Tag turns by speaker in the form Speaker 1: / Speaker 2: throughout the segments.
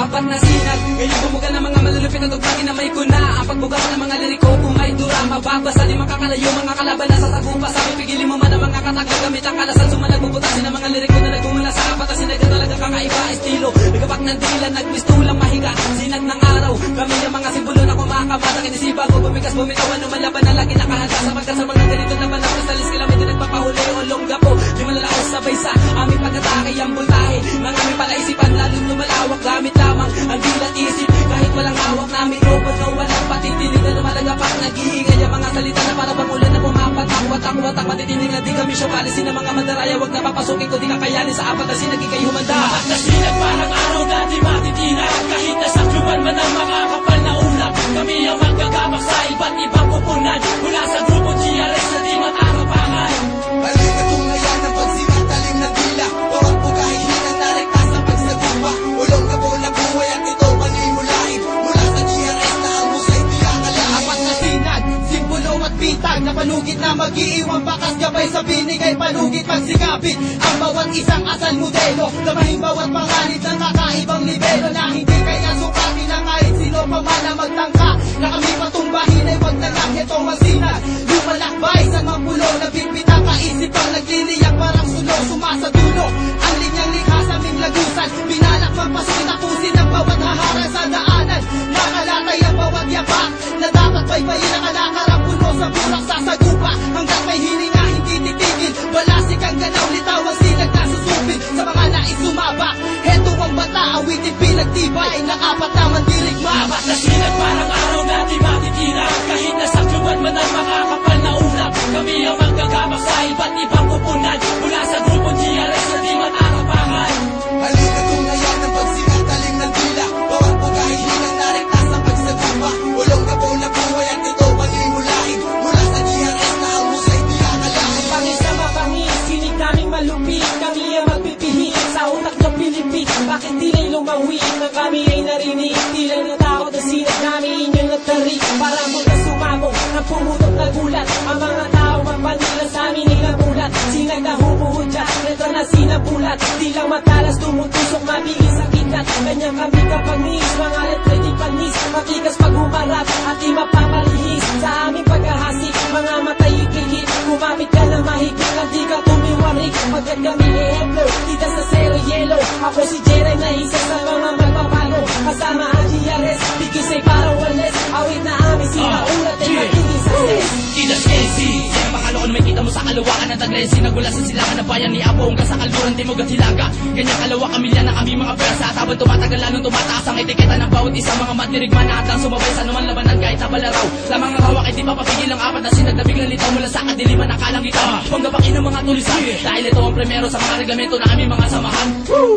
Speaker 1: apat na sinag. Ngayon bumuga ng mga malulupit na tugtugin na may kuna. Ang pagbuga ko ng mga liriko kung may dura. Mababasa di makakalayo mga kalaban na sa tagupa. Sabi pigilin mo man ang mga katagal gamit ang kalasan. Sumalag bubutasin ang mga liriko na nagmumula sa apat. At sinag na talaga kakaiba estilo. Nagapak ng dila, nagpistulang mahiga. Sinag ng araw, kami ang mga simbolo na kumakabata. Kinisiba ko bumigas bumitawan lumalaban na lagi nakahanda. Sapagkat sa mga ganito na panahon na salis kila may nagpapahuli o longga po. Di malalaos sabay sa aming pagkatake ang bultahe ng aming palaisipan. Lalong lumalawak gamit lamang ang dilat isip. Kahit walang hawak na mikropono, walang patitinig na lumalagapak. Nag-iingay ang mga salita na para bang ulan na pumapatak. Watak, matitinig na di kami syokalisin ng mga mandaraya. Wag na papasukin ko, di kakayanin sa apat na sinag ikay humanda.
Speaker 2: Apat na sinag parang araw na di matitinag. Kahit nasa kluban man ang mga kapal na ulap, kami ang magkagamak sa iba't ibang kupunan. Mula sa grupo GRS na di matakapangan.
Speaker 3: Halika tungayan ang pagsinatalim ng dila. Bawat pugahing hinang narekta sa pagsagupa. Ulong na po na buhay at ito manimulain. Mula sa GRS na ang musay tinakalain.
Speaker 4: Apat na sinag, simbolo at bitag na panugit na mag-iiwang bakas gabay sa binigay panugit pagsingapit. Ang bawat isang asal modelo, lamahing bawat pangalit ng kakaibang nibelo na hindi kaya sukatin na kahit sino pa man ang magtangka. Na kami patumbahin ay wag na lang itong masinag. Lumalakbay sa mga pulo, nabibitang kaisip ang nagliliyak parang sulo. Sumasadulo ang linyang likha sa aming lagusan. Binalak magpasoy tapusin ang bawat hahara sa daanan. Nakalatay ang bawat yapak na dapat baybayin ang alakarang puno sa burak sasagupa. Hanggang may hininga hindi titigil, balasik ang ganaw, litaw ang sinag na susupin. Sa mga nais sumabak, heto ang bata, awitin pinagtibay ng apat na mandirigma.
Speaker 2: Apat na sinag parang araw na di matitinag. Kahit nasa kluban man ang mga kapal na ulap, kami ang magkagamak sa iba't ibang kupunan. Mula sa grupo GRS na di matakapangan.
Speaker 3: Halika tungayan ang pagsinatalim ng dila. Bawat pugahing hinang narekta sa pagsagupa. Ulong na po na buhay at ito manimulain. Mula sa GRS na ang musay tinakalain.
Speaker 2: Pangis na mapangis, kinig naming malupit. Kami ang magpipihit sa utak ng Pilipit. Bakit di na'y lumawin nang kami ay narinig? Tila natakot na sinag namin inyong nagtarik. Para mga sumabong ng pumutok na gulat. Ang mga tao magpanila sa amin ay nagulat. Sinag na humuhudya, letra na sinapulat. Di lang matalas tumutusok, mabilis ang kitat. Kanya kami kapangis, mga letra di panis. Matigas pag humarap at di mapapalihis. Sa aming paghahasik, mga matay ikihit. Kumapit ka ng mahigit na di ka tumiwarik. Pagkat kami ehemplo, tita sa zero yellow. Ako si Jeray na isa sa mga magpapalo. Kasama ang GRS, bigis ay parang wales. Awit na amin sinaulat ay magiging sa ses. Kidas KC, yan pakalo kung may kita mo sa kalawakan ng Taglensi. Nagula sa silangan ng bayan ni Apo hanggang sa kalburan, Timog at Hilaga. Ganyan kalawa kamilya na kami mga persa. Habang tumatagal lalong tumataas ang etiketa ng bawat isa. Mga matirigman na atang sumabay sa naman labanan kahit nabalaraw. Lamang ang hawak ay di mapapigil ang apat na sinag na biglang litaw mula sa kadiliman na kalang ikaw. Panggabakin ng mga tulisan, dahil ito ang primero sa mga reglamento na aming mga samahan.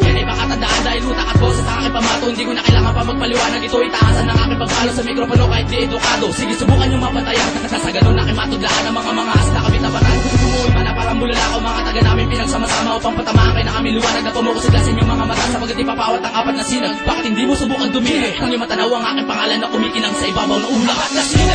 Speaker 2: Yan ay makatandaan dahil utak at boses ang aking pamato. Hindi ko na kailangan pa magpaliwanag, ito itaasan ng aking pagpalo sa mikropono kahit di edukado. Sige subukan yung mapatayan, sa ganun na kimatudlaan ang mga hasta kami tabatan. Umuwi man na parang bulala ko mga taga namin pinagsama-sama upang patamaan kayo na kami liwanag na pumukusiglasin yung mga mata sapagkat ipapawat ang apat na sinag. Bakit hindi mo subukan dumili? Nang yung matanaw ang aking pangalan na kumikinang sa ibabaw ng ulap. Apat na sinag